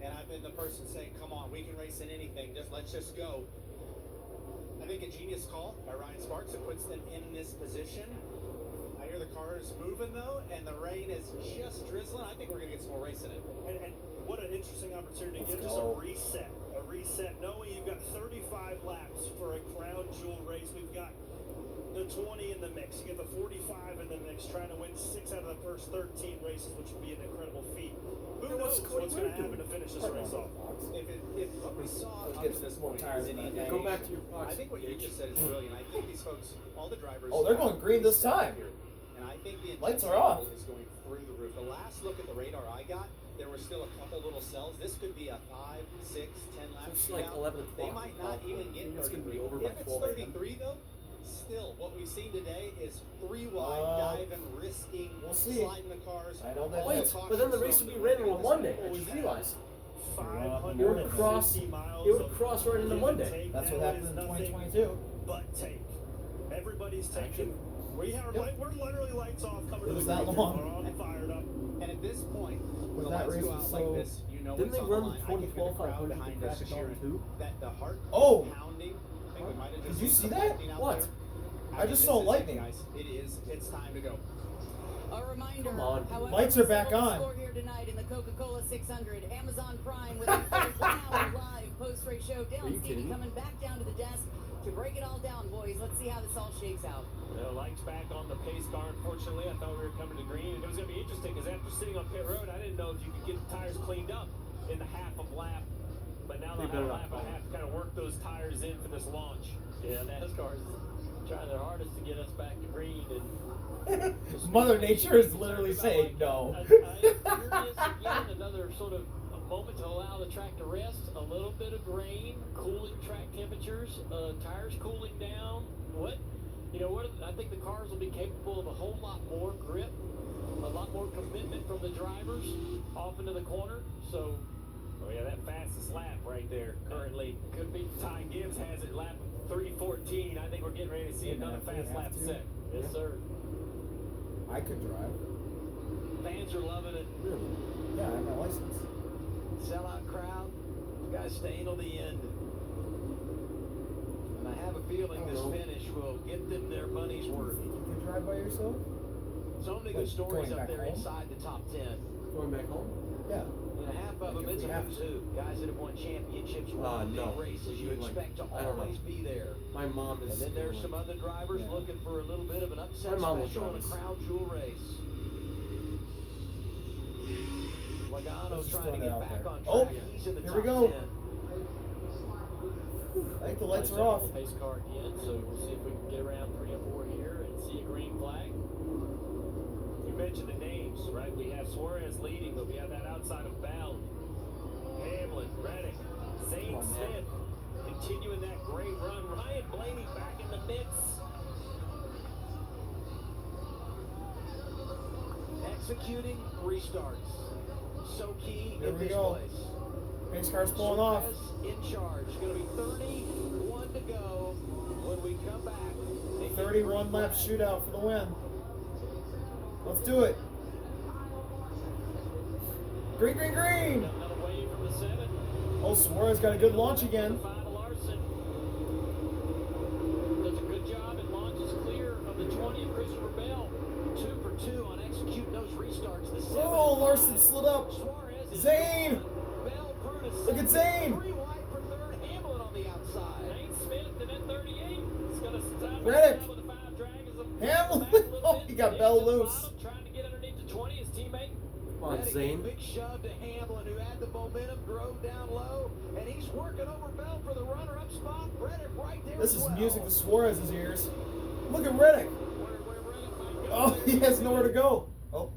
K: And I've been the person saying, come on, we can race in anything. Let's just go. I think a genius call by Ryan Sparks that puts them in this position. I hear the car is moving though, and the rain is just drizzling. I think we're gonna get some more race in it.
L: And what an interesting opportunity.
B: Let's
L: Give us
B: go.
L: a reset. A reset. Knowing you've got 35 laps for a crown jewel race. We've got the 20 in the mix. You get the 45 in the mix, trying to win 6 out of the first 13 races, which would be an incredible feat. Who knows? What's going to happen to finish this race off?
K: If what we saw
B: Let's
K: up
B: get
K: to this
B: more
K: point
B: tires
K: is
B: in
K: any
B: that.
E: Go back to your box.
K: I think what you just said is brilliant. I think these folks, all the drivers.
B: Oh, they're going green this time.
K: Here. And I think the
B: Lights are
K: intensity
B: off.
K: is going through the roof. The last look at the radar I got, there were still a couple little cells. This could be a 5, 6, 10 lap
E: It's like
K: shootout.
E: 11
K: They
E: o'clock.
K: might not even get
E: It's going to be
K: 33.
E: over by
K: If it's
E: 12 a.m.
K: 33 though, still what we've seen today is 3 wide dive and risking
B: we'll see.
K: sliding the cars.
B: I know that.
E: Wait, but then the race would be random on Monday. I just realized.
L: 550 miles.
E: It would cross right into Monday.
B: That's what happened in 2022.
L: But take. Everybody's taking. We're literally lights off coming to
B: It
L: the
B: was that
L: green.
B: long.
L: We're all fired up.
K: And at this point, when the
B: that
K: lights
B: race
K: go
B: was
K: out
B: so-
K: like this, you know
E: Didn't
K: what's
E: they
K: on
E: run
K: the line. I can hear
E: 2012
K: the crowd
E: 500
K: behind
E: back
K: us
E: down
K: cheering.
E: too?
K: That the heart
B: Oh!
K: pounding. I think we might have
B: Did
K: just
B: you
K: seen
B: see
K: some
B: that?
K: lightning out
E: What?
K: there.
B: I just
K: this
B: saw
K: is it,
B: lightning.
K: guys. It's time to go.
J: A reminder,
E: Come on.
J: however,
B: Lights are
J: we
B: back
J: settled the
B: on.
J: Score here tonight in the Coca-Cola 600, Amazon Prime with a 1-hour live post-race show.
E: Are you
J: Dylan
E: kidding
J: Stevie
E: me?
J: coming back down to the desk to break it all down, boys. Let's see how this all shakes out.
C: Lights back on the pace car. Unfortunately, I thought we were coming to green, and it was going to be interesting because after sitting on pit road, I didn't know if you could get the tires cleaned up in the half of lap. But now the
E: They better
C: lap,
E: not.
C: I have to kind of work those tires in for this launch. Yeah, NASCAR's trying their hardest to get us back to green, and
B: Mother Nature is literally saying no.
C: I'm curious again, another sort of a moment to allow the track to rest. A little bit of rain, cooling track temperatures, tires cooling down. I think the cars will be capable of a whole lot more grip, a lot more commitment from the drivers off into the corner. So, that fastest lap right there currently could be. Ty Gibbs has it lap 3:14. I think we're getting ready to see another fast lap set. Yes, sir.
B: I could drive.
C: Fans are loving it.
B: Yeah, I have my license.
A: Sellout crowd. Guys staying till the end. And I have a feeling this finish will get them their money's worth.
B: You can drive by yourself?
A: So many
B: Like
A: good stories
B: going
A: up
B: back
A: there
B: home?
A: inside the top 10.
E: Going back home?
B: Yeah.
A: And half of them,
B: Like if
A: it's
B: we
A: a
B: have
A: who's
B: to.
A: who. Guys that have won championships, won
E: no.
A: big races. You
E: Like,
A: expect to
E: I don't know.
A: always be there.
E: My mom is.
A: And then there's some other drivers
B: Yeah.
A: looking for a little bit of an upset
E: My mom will
A: special in a
E: drive us.
A: crown jewel race. Logano's
B: Let's just
A: trying
B: throw
A: to
B: that
A: get
B: out
A: back
B: there.
A: on
B: Oh,
A: track. He's in the
B: here
A: top
B: we go.
A: 10.
B: I think the lights are off.
C: The pace car again, so we'll see if we can get around 3 or 4 here and see a green flag. You mentioned the names, right? We have Suarez leading, but we have that outside of Bell, Hamlin, Reddick, Zane
B: Come on, man.
C: Smith, continuing that great run. Ryan Blaney back in the mix.
A: Executing restarts. So key
B: Here
A: in
B: we
A: this
B: go.
A: place.
B: Pace car's pulling off.
A: Suarez in charge. Going to be 31 to go when we come back. and get the
B: 31
A: green
B: lap
A: flag.
B: shootout for the win. Let's do it. Green, green, green.
C: Another wave from the 7.
B: Oh, Suarez got a good launch again.
C: Larson does a good job and launches clear of the 20 of Christopher Bell.
A: 2 for 2 on executing those restarts. The 7
B: Oh,
A: and
B: Larson
A: 5.
B: slid up.
A: Suarez is
B: Zane.
A: gone. Bell through to
B: Look at
A: second.
B: Zane.
A: 3 wide for third. Hamlin on the outside.
C: Nate Smith and then 38. It's going to stop
B: Reddick.
C: with the 5 drag as a
B: Hamlin.
C: back a little
B: Oh,
C: bit.
B: he got
C: Into
B: Bell
C: the
B: loose.
C: bottom, trying to get underneath the 20. His teammate.
E: Come on,
A: Reddick,
E: Zane.
A: a big shove to Hamlin, who had the momentum, drove down low, and he's working over Bell for the runner-up spot. Reddick right there.
B: This
A: as
B: is
A: well.
B: music to Suarez's ears. Look at Reddick.
C: Where Reddick might go.
B: Oh, he has nowhere to go. Oh,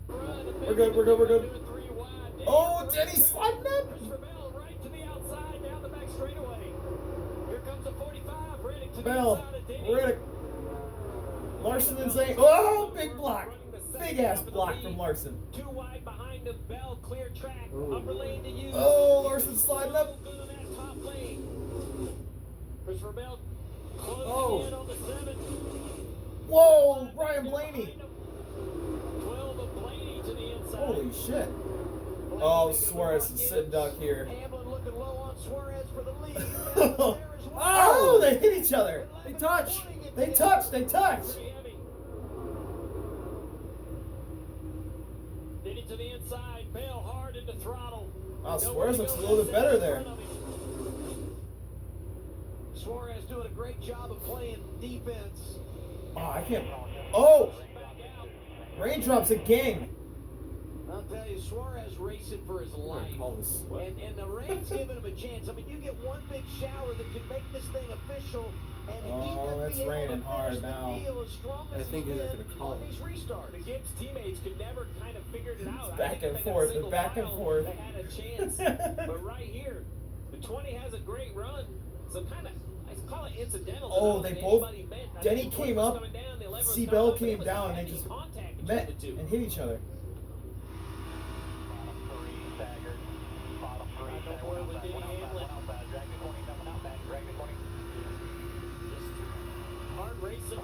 C: Run,
B: we're good, we're good, we're good.
C: 3 wide.
B: Oh, Deni sliding up.
C: Christopher Bell right to the outside, down the back straightaway. Here comes the 45. Reddick to the
B: Bell,
C: inside of Deni.
B: Reddick, Larson and Zane. Oh, big block. Big ass block from Larson.
C: 2 wide behind him. Bell clear track.
E: Ooh.
C: Upper lane to use.
B: Oh, Larson sliding up.
C: Good in that top lane. Christopher Bell closing
B: Oh.
C: in on the 7.
B: Whoa, Ryan Blaney.
C: 12 of Blaney to the inside.
B: Holy shit. Oh, Suarez is sitting duck here.
A: Hamlin looking low on Suarez for the lead.
B: Oh, oh, they hit each other. They touch. They touch. They touch.
C: Pretty heavy. Deni to the inside. Bell hard into throttle.
B: Wow, Suarez looks a little bit better there.
A: Suarez doing a great job of playing defense.
B: Oh, I can't. Oh, raindrops again.
A: Now I'll tell you, Suarez racing for his life.
E: Call this.
A: And the rain's giving him a chance. I mean, you get one big shower that can make this thing official. And
B: it's raining hard now.
E: I think they're going to call
A: these
E: it.
A: restarts.
C: The Gibbs teammates could never kind of figured it out.
B: Back
C: I think
B: and
C: if they got
B: forth,
C: single
B: back and
C: file,
B: forth.
C: They had a chance. But right here, the 20 has a great run. So kind of, I call it incidental.
B: Oh, they both.
C: Met.
B: Denny came up, Seabell came down, and they just met
C: the two.
B: and hit each other.
C: Hard racing.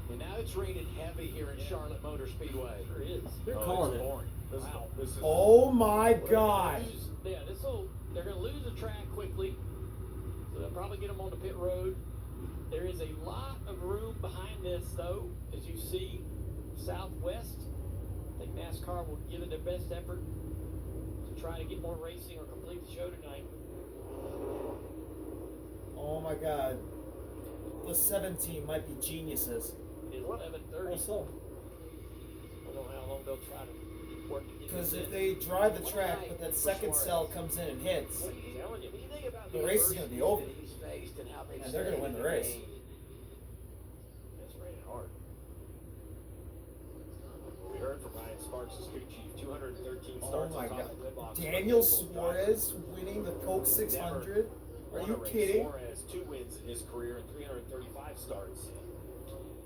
A: And now it's raining heavy here at Charlotte Motor Speedway.
C: Sure is.
E: They're calling it.
C: Wow.
B: Oh my God!
C: They're going to lose the track quickly. So they'll probably get them on the pit road. There is a lot of room behind this, though, as you see, southwest. I think NASCAR will give it their best effort to try to get more racing or complete the show tonight.
B: Oh my God! The 17 might be geniuses.
C: It's 11:30.
B: So.
C: I don't know how long they'll try to work to get
B: Because
C: this
B: if
C: in.
B: they drive the track, but that second cell comes in and hits, the race is going to be over. And they're going to win the race.
C: That's raining hard. We heard from Ryan Sparks, the street chief, 213
B: Oh
C: starts
B: my
C: on top
B: God!
C: of the box.
B: Daniel Suarez winning the Coke 600. Are you kidding?
D: Suarez 2 wins in his career and 335 starts.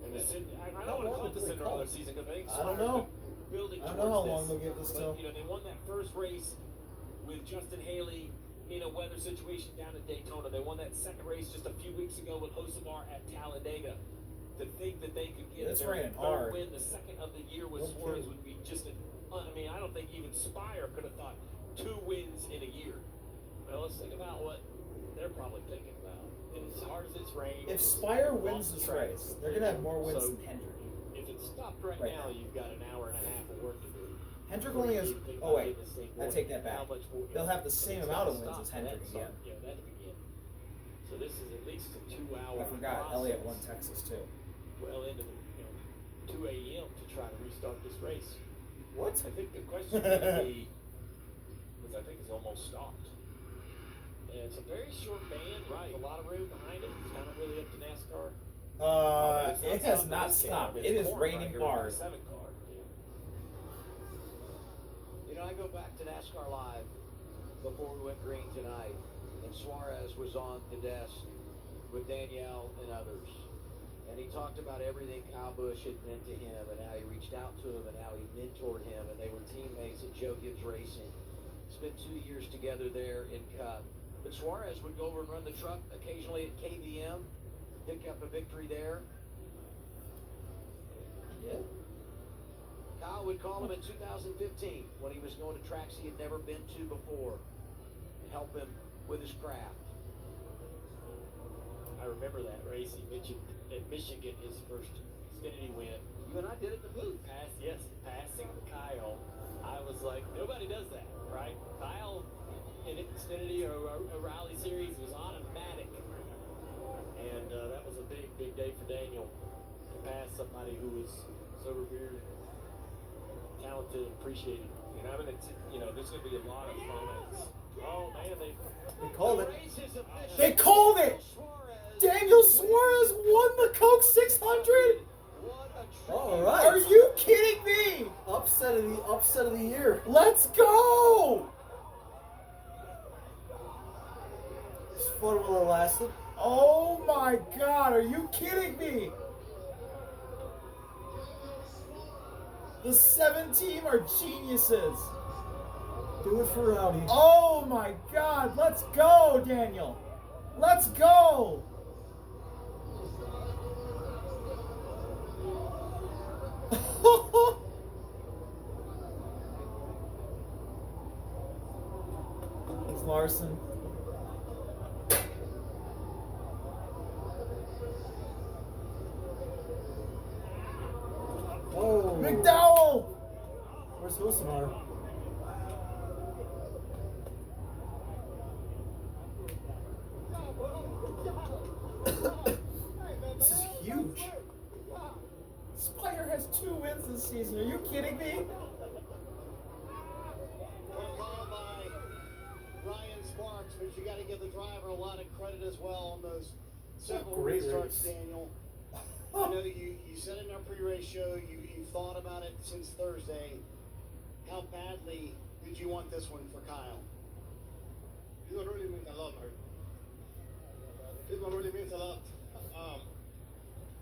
D: And I
B: How
D: don't want to
B: long
D: call it the
B: did they
D: Cinderella
B: call?
D: season because I think
B: I don't
D: Suarez
B: know.
D: been building
B: I don't know how
D: towards
B: long
D: this.
B: they'll give this till.
D: But, they won that first race with Justin Haley in a weather situation down at Daytona. They won that second race just a few weeks ago with Hocevar at Talladega. To think that they could get
B: It's
D: their
B: raining
D: third
B: hard.
D: win, the second of the year with
B: Okay.
D: Suarez would be just I don't think even Spire could have thought 2 wins in a year.
C: Well, let's think about what they're probably thinking about. And as hard as it's rained,
B: If Spire wins this race, they're going to have more wins
C: So,
B: than Hendrick.
C: if it's stopped right
B: Right
C: now,
B: now.
C: you've got an hour and a half of work to do.
B: Hendrick only has.
C: Think
B: Oh
C: about
B: wait,
C: getting this thing
B: I
C: going.
B: take that back.
C: How much more-
B: They'll have the same
C: It's
B: amount of
C: gotta
B: wins as
C: stop
B: Hendrick
C: that
B: again.
C: start. Yeah, that begin. So this is at least a 2-hour
B: I forgot.
C: process.
B: Elliott won Texas too.
C: Well into the 2 a.m. to try to restart this race.
B: What?
D: I think the question would be, because I think it's almost stopped.
C: And it's a very short band, right? A lot of room behind it. It's kind of really up to NASCAR.
B: It has not stopped. It is raining hard.
D: 7 car.
A: You know, I go back to NASCAR Live before we went green tonight, and Suarez was on the desk with Danielle and others. And he talked about everything Kyle Busch had meant to him and how he reached out to him and how he mentored him, and they were teammates at Joe Gibbs Racing. Spent 2 years together there in Cup. But Suarez would go over and run the truck occasionally at KVM, pick up a victory there.
B: Yeah.
A: Kyle would call him in 2015 when he was going to tracks he had never been to before and help him with his craft.
C: I remember that race. He mentioned at Michigan his first Xfinity win.
A: You and I did it in the booth.
C: Passing Kyle. I was like, nobody does that, right? Kyle in Xfinity or a rally series was automatic. And that was a big, big day for Daniel to pass somebody who was so revered, talented, and appreciated.
D: And I'm there's going to be a lot of comments.
C: Oh, man,
B: They called it.
A: Race is official.
B: They called it.
A: Suarez.
B: Daniel Suarez won the Coke 600.
A: What a
E: All
A: treat.
E: right.
B: Are you kidding me?
E: Upset of the year.
B: Let's go.
E: It's fun while it lasted.
B: Oh my God, are you kidding me? The 7 team are geniuses.
E: Do it for Rowdy.
B: Oh my God, let's go, Daniel. Let's go. It's Larson.
E: Oh.
B: McDowell.
E: Where's Hocevar?
B: This is huge. Spire has 2 wins this season. kidding me?
F: Call by Ryan Sparks, but you got to give the driver a lot of credit as well on those several
B: Great
F: restarts,
B: race.
F: Daniel. I know you said in our pre-race show you thought about it since Thursday. How badly did you want this one for Kyle?
G: This one really means a lot, man. This one really means a lot.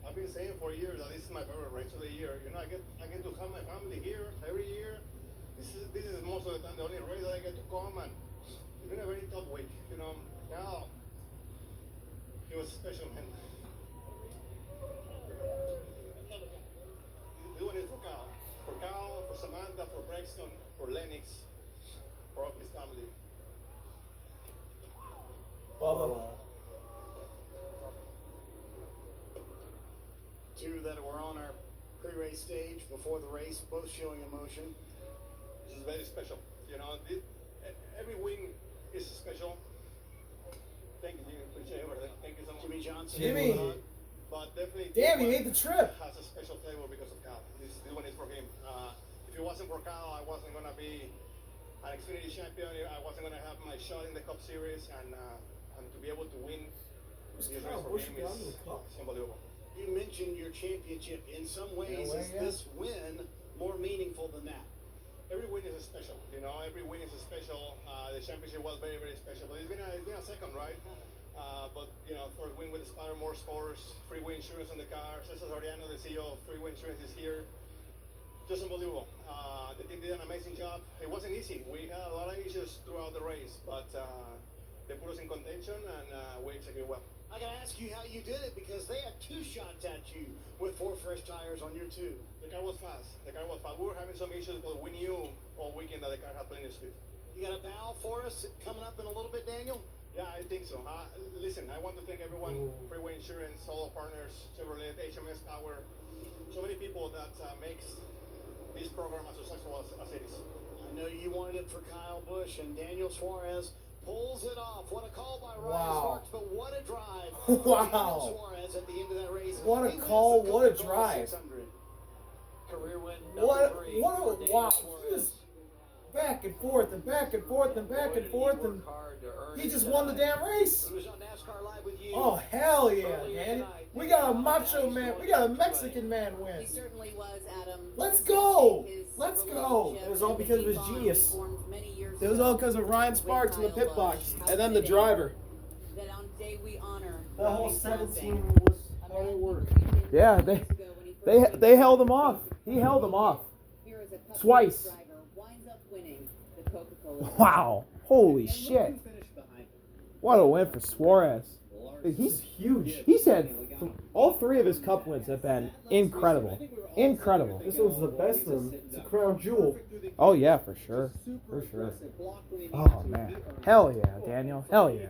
G: I've been saying for years that this is my favorite race of the year. You know, I get to have my family here every year. This is most of the time the only race that I get to come, and it's been a very tough week. You know, now it was special, man. This one is for Kyle, for Samantha, for Braxton, for Lennox, for his family.
B: Bubba.
F: Two that were on our pre-race stage before the race, both showing emotion.
G: This is very special. You know, every win is special. Thank you, Jimmy. Appreciate it. Thank you so much.
F: Jimmy Johnson.
B: Jimmy.
G: But definitely,
B: Damn, he
G: this
B: made the
G: one
B: trip.
G: Has a special flavor because of Kyle. This one is for him. If it wasn't for Kyle, I wasn't gonna be an Xfinity champion. I wasn't gonna have my shot in the Cup Series, and to be able to win this race
B: Kyle
G: for
B: Busch
G: him
B: got in
G: is
B: the Cup?
G: unbelievable.
F: You mentioned your championship. In some ways, is this win more meaningful than that?
G: Every win is special, you know. Every win is special. The championship was very, very special, but it's been a second, right? But you know, for win with Spider more scores, freeway insurance on the car. Cesar Soriano, the CEO of Freeway Insurance, is here. Just unbelievable. The team did an amazing job. It wasn't easy. We had a lot of issues throughout the race, but they put us in contention, and we executed well.
F: I gotta ask you how you did it because they had two shots at you with 4 fresh tires on your two.
G: The car was fast. We were having some issues, but we knew all weekend that the car had plenty of speed.
F: You got a bow for us coming up in a little bit, Daniel?
G: Yeah, I think so. Listen, I want to thank everyone, Freeway Insurance, all our partners, Chevrolet, HMS Power, so many people that makes this program as successful as it is.
F: I know you wanted it for Kyle Busch, and Daniel Suarez pulls it off. What a call by Ryan Sparks, but what a drive.
B: Wow.
F: Suarez at the end of that race.
B: What a call, what a drive.
C: Career win
B: What
C: number 3.
B: a
C: for Daniel
B: wow.
C: Suarez.
B: He just back and forth and back and forth and back and forth, and he just won the damn race.
F: He was on NASCAR Live with you.
B: Oh, hell yeah, man. We got a macho man. We got a Mexican man win.
J: He certainly was, Adam.
B: Let's go.
J: His
B: Let's go.
J: relationship
E: It was all because of his
J: and the
E: genius.
J: formed many years
E: It was
J: ago
E: all because of Ryan
J: with
E: Sparks in the
J: Kyle
E: pit
J: Busch.
E: box,
J: How
E: and then the
J: fitting
E: driver.
J: That on day we honor
E: The whole
J: Robbie
E: 17
J: Swanson.
E: was
J: A
E: hard
J: man
E: at work.
J: who created
E: Yeah,
J: years
E: they-
J: ago when he first
E: They held him off. He held him off.
J: Here is a Cup
E: Twice.
J: driver winds up winning the Coca-Cola.
E: Wow. Holy
J: And look
E: shit.
J: who finished behind him.
E: What a win for Suarez. He's huge. He's had all 3 of his cup wins have been incredible. Incredible.
M: This was the best of them. It's a crown jewel.
E: Oh yeah, for sure. For sure. Oh man. Hell yeah, Daniel. Hell yeah.